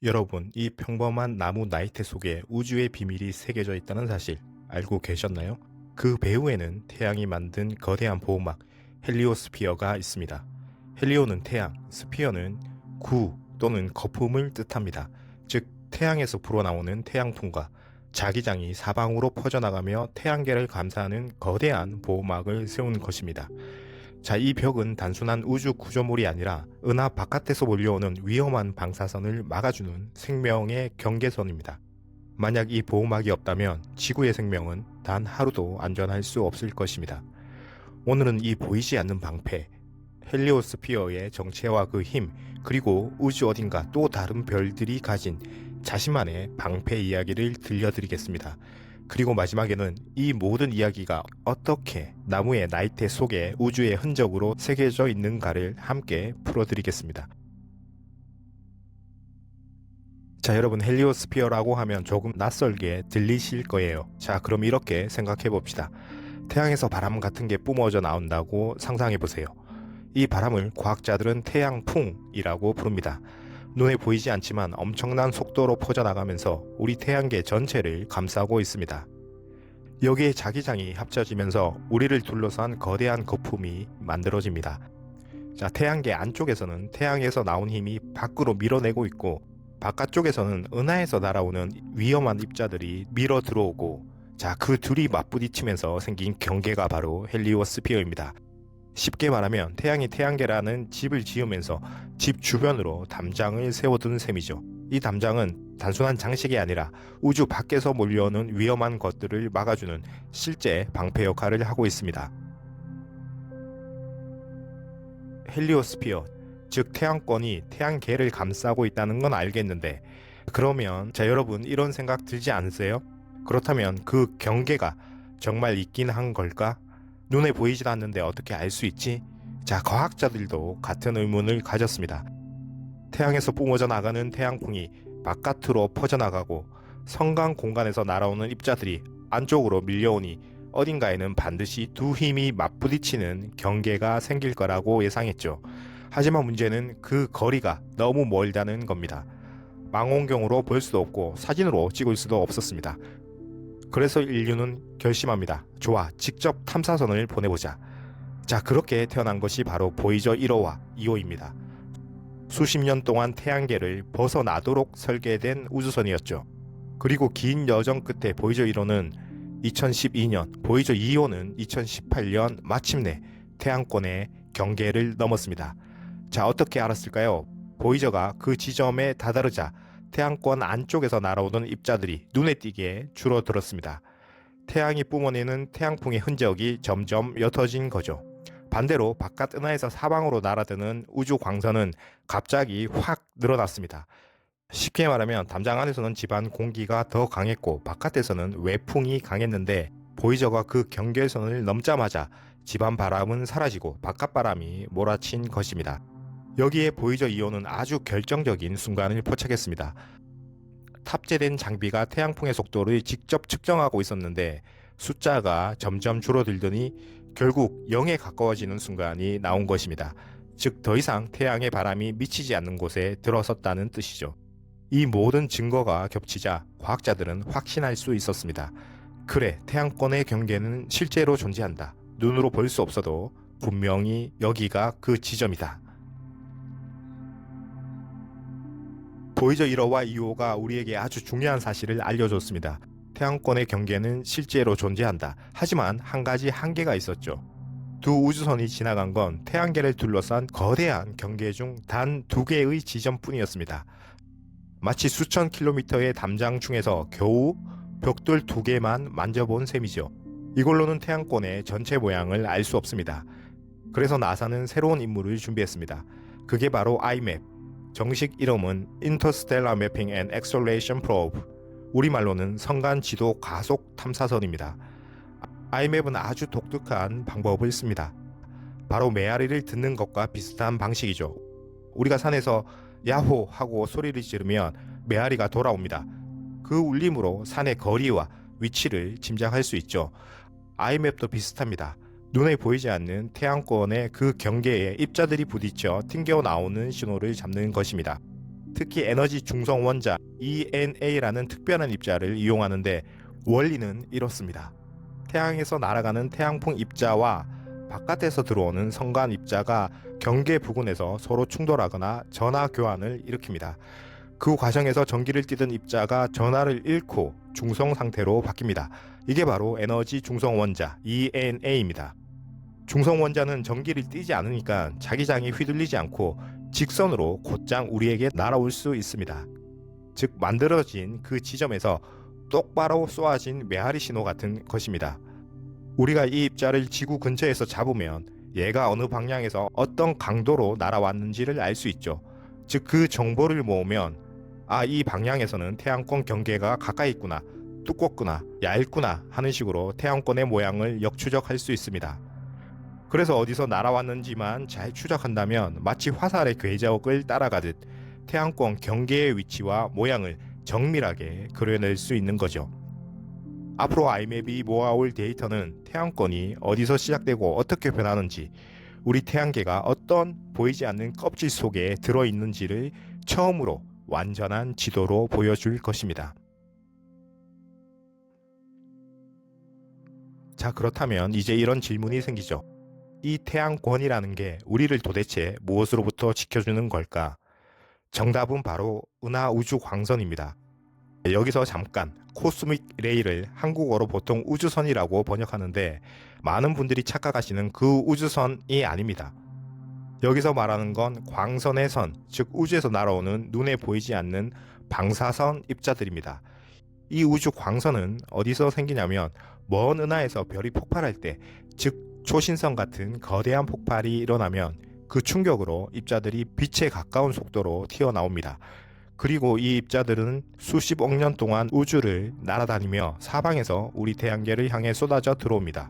여러분, 이 평범한 나무 나이테 속에 우주의 비밀이 새겨져 있다는 사실 알고 계셨나요? 그 배후에는 태양이 만든 거대한 보호막 헬리오스피어가 있습니다. 헬리오는 태양, 스피어는 구 또는 거품을 뜻합니다. 즉, 태양에서 불어나오는 태양풍과 자기장이 사방으로 퍼져나가며 태양계를 감싸는 거대한 보호막을 세운 것입니다. 자, 이 벽은 단순한 우주 구조물이 아니라 은하 바깥에서 몰려오는 위험한 방사선을 막아주는 생명의 경계선입니다. 만약 이 보호막이 없다면 지구의 생명은 단 하루도 안전할 수 없을 것입니다. 오늘은 이 보이지 않는 방패, 헬리오스피어의 정체와 그 힘, 그리고 우주 어딘가 또 다른 별들이 가진 자신만의 방패 이야기를 들려드리겠습니다. 그리고 마지막에는 이 모든 이야기가 어떻게 나무의 나이테 속에 우주의 흔적으로 새겨져 있는가를 함께 풀어드리겠습니다. 자, 여러분, 헬리오스피어라고 하면 조금 낯설게 들리실 거예요. 자, 그럼 이렇게 생각해 봅시다. 태양에서 바람 같은 게 뿜어져 나온다고 상상해 보세요. 이 바람을 과학자들은 태양풍이라고 부릅니다. 눈에 보이지 않지만 엄청난 속도로 퍼져나가면서 우리 태양계 전체를 감싸고 있습니다. 여기에 자기장이 합쳐지면서 우리를 둘러싼 거대한 거품이 만들어집니다. 자, 태양계 안쪽에서는 태양에서 나온 힘이 밖으로 밀어내고 있고, 바깥쪽에서는 은하에서 날아오는 위험한 입자들이 밀어 들어오고, 자, 그 둘이 맞부딪히면서 생긴 경계가 바로 헬리오스피어입니다. 쉽게 말하면 태양이 태양계라는 집을 지으면서 집 주변으로 담장을 세워둔 셈이죠. 이 담장은 단순한 장식이 아니라 우주 밖에서 몰려오는 위험한 것들을 막아주는 실제 방패 역할을 하고 있습니다. 헬리오스피어, 즉 태양권이 태양계를 감싸고 있다는 건 알겠는데, 그러면 자, 여러분, 이런 생각 들지 않으세요? 그렇다면 그 경계가 정말 있긴 한 걸까? 눈에 보이질 않는데 어떻게 알 수 있지? 자, 과학자들도 같은 의문을 가졌습니다. 태양에서 뿜어져 나가는 태양풍이 바깥으로 퍼져나가고 성강 공간에서 날아오는 입자들이 안쪽으로 밀려오니 어딘가에는 반드시 두 힘이 맞부딪히는 경계가 생길 거라고 예상했죠. 하지만 문제는 그 거리가 너무 멀다는 겁니다. 망원경으로 볼 수도 없고 사진으로 찍을 수도 없었습니다. 그래서 인류는 결심합니다. 좋아, 직접 탐사선을 보내보자. 자, 그렇게 태어난 것이 바로 보이저 1호와 2호입니다. 수십 년 동안 태양계를 벗어나도록 설계된 우주선이었죠. 그리고 긴 여정 끝에 보이저 1호는 2012년, 보이저 2호는 2018년 마침내 태양권의 경계를 넘었습니다. 자, 어떻게 알았을까요? 보이저가 그 지점에 다다르자 태양권 안쪽에서 날아오던 입자들이 눈에 띄게 줄어들었습니다. 태양이 뿜어내는 태양풍의 흔적이 점점 옅어진 거죠. 반대로 바깥 은하에서 사방으로 날아드는 우주 광선은 갑자기 확 늘어났습니다. 쉽게 말하면 담장 안에서는 집안 공기가 더 강했고 바깥에서는 외풍이 강했는데, 보이저가 그 경계선을 넘자마자 집안 바람은 사라지고 바깥 바람이 몰아친 것입니다. 여기에 보이저 2호는 아주 결정적인 순간을 포착했습니다. 탑재된 장비가 태양풍의 속도를 직접 측정하고 있었는데 숫자가 점점 줄어들더니 결국 0에 가까워지는 순간이 나온 것입니다. 즉, 더 이상 태양의 바람이 미치지 않는 곳에 들어섰다는 뜻이죠. 이 모든 증거가 겹치자 과학자들은 확신할 수 있었습니다. 그래, 태양권의 경계는 실제로 존재한다. 눈으로 볼 수 없어도 분명히 여기가 그 지점이다. 보이저 1호와 2호가 우리에게 아주 중요한 사실을 알려줬습니다. 태양권의 경계는 실제로 존재한다. 하지만 한 가지 한계가 있었죠. 두 우주선이 지나간 건 태양계를 둘러싼 거대한 경계 중 단 두 개의 지점뿐이었습니다. 마치 수천 킬로미터의 담장 중에서 겨우 벽돌 두 개만 만져본 셈이죠. 이걸로는 태양권의 전체 모양을 알 수 없습니다. 그래서 나사는 새로운 임무를 준비했습니다. 그게 바로 IMAP, 정식 이름은 Interstellar Mapping and Acceleration Probe, 우리말로는 성간 지도 가속 탐사선입니다. IMAP은 아주 독특한 방법을 씁니다. 바로 메아리를 듣는 것과 비슷한 방식이죠. 우리가 산에서 야호 하고 소리를 지르면 메아리가 돌아옵니다. 그 울림으로 산의 거리와 위치를 짐작할 수 있죠. IMAP도 비슷합니다. 눈에 보이지 않는 태양권의 그 경계에 입자들이 부딪혀 튕겨 나오는 신호를 잡는 것입니다. 특히 에너지 중성 원자 ENA라는 특별한 입자를 이용하는데 원리는 이렇습니다. 태양에서 날아가는 태양풍 입자와 바깥에서 들어오는 성간 입자가 경계 부근에서 서로 충돌하거나 전하 교환을 일으킵니다. 그 과정에서 전기를 띠던 입자가 전하를 잃고 중성 상태로 바뀝니다. 이게 바로 에너지 중성 원자 ENA입니다. 중성 원자는 전기를 띠지 않으니까 자기장이 휘둘리지 않고 직선으로 곧장 우리에게 날아올 수 있습니다. 즉 만들어진 그 지점에서 똑바로 쏘아진 메아리 신호 같은 것입니다. 우리가 이 입자를 지구 근처에서 잡으면 얘가 어느 방향에서 어떤 강도로 날아왔는지를 알 수 있죠. 즉 그 정보를 모으면 이 방향에서는 태양권 경계가 가까이 있구나, 두껍구나, 얇구나 하는 식으로 태양권의 모양을 역추적할 수 있습니다. 그래서 어디서 날아왔는지만 잘 추적한다면 마치 화살의 궤적을 따라가듯 태양권 경계의 위치와 모양을 정밀하게 그려낼 수 있는 거죠. 앞으로 아이맵이 모아올 데이터는 태양권이 어디서 시작되고 어떻게 변하는지, 우리 태양계가 어떤 보이지 않는 껍질 속에 들어있는지를 처음으로 완전한 지도로 보여줄 것입니다. 자, 그렇다면 이제 이런 질문이 생기죠. 이 태양권이라는 게 우리를 도대체 무엇으로부터 지켜주는 걸까? 정답은 바로 은하 우주 광선입니다. 여기서 잠깐 코스믹 레이를 한국어로 보통 우주선이라고 번역하는데 많은 분들이 착각하시는 그 우주선이 아닙니다. 여기서 말하는 건 광선의 선, 즉 우주에서 날아오는 눈에 보이지 않는 방사선 입자들입니다. 이 우주 광선은 어디서 생기냐면 먼 은하에서 별이 폭발할 때, 즉 초신성 같은 거대한 폭발이 일어나면 그 충격으로 입자들이 빛에 가까운 속도로 튀어나옵니다. 그리고 이 입자들은 수십억 년 동안 우주를 날아다니며 사방에서 우리 태양계를 향해 쏟아져 들어옵니다.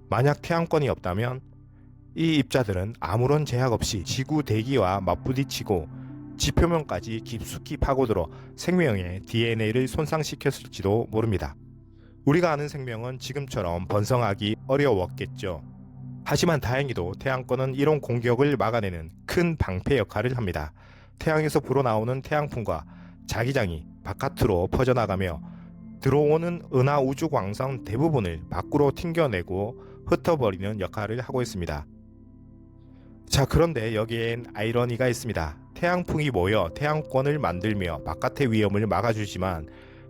만약 태양권이 없다면 이 입자들은 아무런 제약 없이 지구 대기와 맞부딪히고 지표면까지 깊숙이 파고들어 생명의 DNA를 손상시켰을지도 모릅니다. 우리가 아는 생명은 지금처럼 번성하기 어려웠겠죠. 하지만 다행히도 태양권은 이런 공격을 막아내는 큰 방패 역할을 합니다. 태양에서 불어나오는 태양풍과 자기장이 바깥으로 퍼져나가며 들어오는 은하 우주 광선 대부분을 밖으로 튕겨내고 흩어버리는 역할을 하고 있습니다. 자, 그런데 여기엔 아이러니가 있습니다. 태양풍이 모여 태양권을 만들며 바깥의 위험을 막아주지만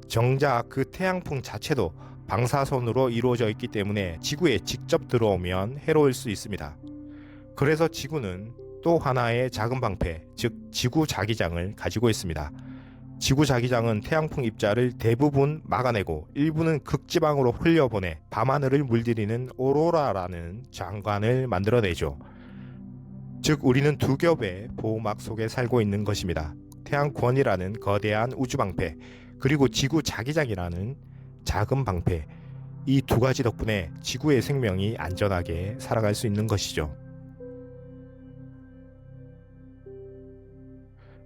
정작 그 태양풍 자체도 방사선으로 이루어져 있기 때문에 지구에 직접 들어오면 해로울 수 있습니다. 그래서 지구는 또 하나의 작은 방패, 즉 지구 자기장을 가지고 있습니다. 지구 자기장은 태양풍 입자를 대부분 막아내고 일부는 극지방으로 흘려보내 밤하늘을 물들이는 오로라라는 장관을 만들어내죠. 즉 우리는 두 겹의 보호막 속에 살고 있는 것입니다. 태양권이라는 거대한 우주방패, 그리고 지구 자기장이라는 작은 방패, 이 두 가지 덕분에 지구의 생명이 안전하게 살아갈 수 있는 것이죠.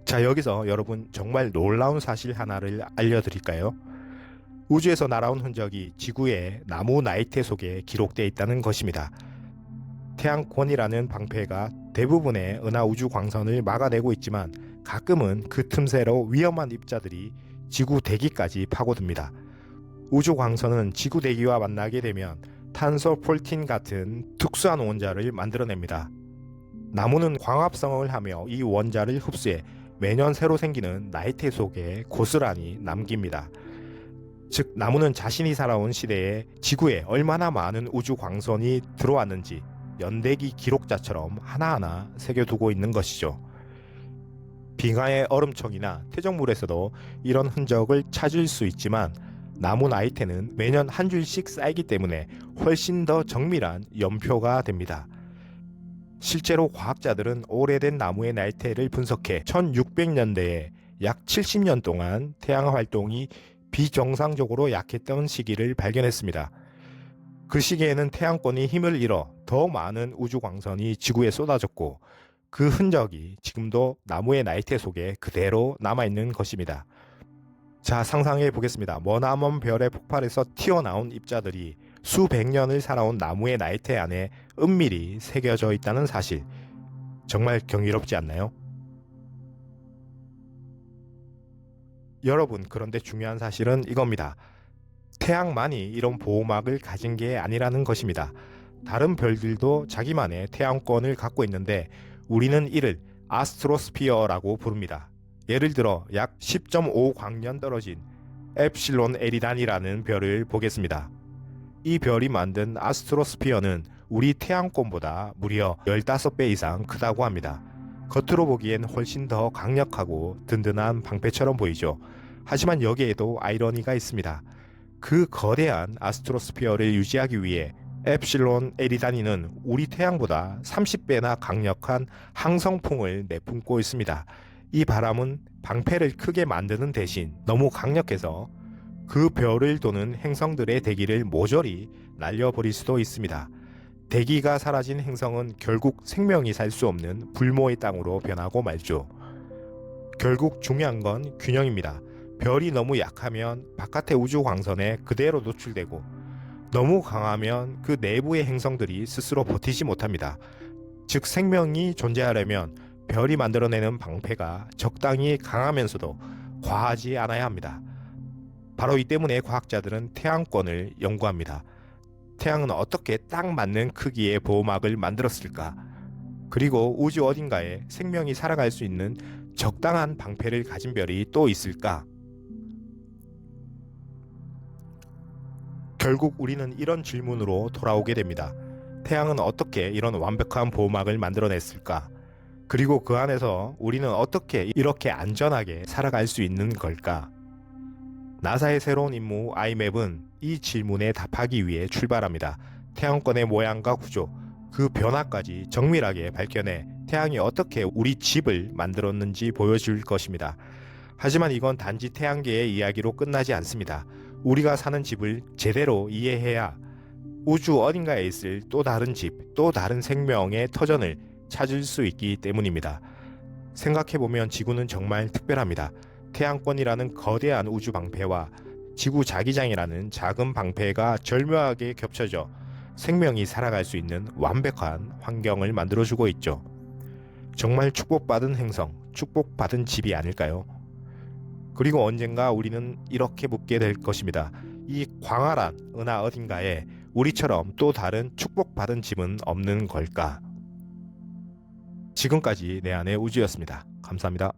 자, 여기서 여러분 정말 놀라운 사실 하나를 알려드릴까요? 우주에서 날아온 흔적이 지구의 나무 나이테 속에 기록되어 있다는 것입니다. 태양권이라는 방패가 대부분의 은하 우주 광선을 막아내고 있지만 가끔은 그 틈새로 위험한 입자들이 지구 대기까지 파고듭니다. 우주 광선은 지구 대기와 만나게 되면 탄소 폴틴 같은 특수한 원자를 만들어냅니다. 나무는 광합성을 하며 이 원자를 흡수해 매년 새로 생기는 나이테 속에 고스란히 남깁니다. 즉 나무는 자신이 살아온 시대에 지구에 얼마나 많은 우주 광선이 들어왔는지 연대기 기록자처럼 하나하나 새겨두고 있는 것이죠. 빙하의 얼음청이나 퇴적물에서도 이런 흔적을 찾을 수 있지만 나무 나이테는 매년 한 줄씩 쌓이기 때문에 훨씬 더 정밀한 연표가 됩니다. 실제로 과학자들은 오래된 나무의 나이테를 분석해 1600년대에 약 70년 동안 태양 활동이 비정상적으로 약했던 시기를 발견했습니다. 그 시기에는 태양권이 힘을 잃어 더 많은 우주 광선이 지구에 쏟아졌고 그 흔적이 지금도 나무의 나이테 속에 그대로 남아있는 것입니다. 자, 상상해 보겠습니다. 머나먼 별의 폭발에서 튀어나온 입자들이 수백 년을 살아온 나무의 나이테 안에 은밀히 새겨져 있다는 사실, 정말 경이롭지 않나요? 여러분, 그런데 중요한 사실은 이겁니다. 태양만이 이런 보호막을 가진 게 아니라는 것입니다. 다른 별들도 자기만의 태양권을 갖고 있는데 우리는 이를 아스트로스피어라고 부릅니다. 예를 들어 약 10.5 광년 떨어진 엡실론 에리단이라는 별을 보겠습니다. 이 별이 만든 아스트로스피어는 우리 태양권보다 무려 15배 이상 크다고 합니다. 겉으로 보기엔 훨씬 더 강력하고 든든한 방패처럼 보이죠. 하지만 여기에도 아이러니가 있습니다. 그 거대한 아스트로스피어를 유지하기 위해 엡실론 에리단이는 우리 태양보다 30배나 강력한 항성풍을 내뿜고 있습니다. 이 바람은 방패를 크게 만드는 대신 너무 강력해서 그 별을 도는 행성들의 대기를 모조리 날려버릴 수도 있습니다. 대기가 사라진 행성은 결국 생명이 살 수 없는 불모의 땅으로 변하고 말죠. 결국 중요한 건 균형입니다. 별이 너무 약하면 바깥의 우주 광선에 그대로 노출되고 너무 강하면 그 내부의 행성들이 스스로 버티지 못합니다. 즉 생명이 존재하려면 별이 만들어내는 방패가 적당히 강하면서도 과하지 않아야 합니다. 바로 이 때문에 과학자들은 태양권을 연구합니다. 태양은 어떻게 딱 맞는 크기의 보호막을 만들었을까? 그리고 우주 어딘가에 생명이 살아갈 수 있는 적당한 방패를 가진 별이 또 있을까? 결국 우리는 이런 질문으로 돌아오게 됩니다. 태양은 어떻게 이런 완벽한 보호막을 만들어냈을까? 그리고 그 안에서 우리는 어떻게 이렇게 안전하게 살아갈 수 있는 걸까? 나사의 새로운 임무 아이맵은 이 질문에 답하기 위해 출발합니다. 태양권의 모양과 구조, 그 변화까지 정밀하게 밝혀내 태양이 어떻게 우리 집을 만들었는지 보여줄 것입니다. 하지만 이건 단지 태양계의 이야기로 끝나지 않습니다. 우리가 사는 집을 제대로 이해해야 우주 어딘가에 있을 또 다른 집, 또 다른 생명의 터전을 찾을 수 있기 때문입니다. 생각해보면 지구는 정말 특별합니다. 태양권이라는 거대한 우주 방패와 지구 자기장이라는 작은 방패가 절묘하게 겹쳐져 생명이 살아갈 수 있는 완벽한 환경을 만들어주고 있죠. 정말 축복받은 행성, 축복받은 집이 아닐까요? 그리고 언젠가 우리는 이렇게 묻게 될 것입니다. 이 광활한 은하 어딘가에 우리처럼 또 다른 축복받은 집은 없는 걸까? 지금까지 내 안의 우주였습니다. 감사합니다.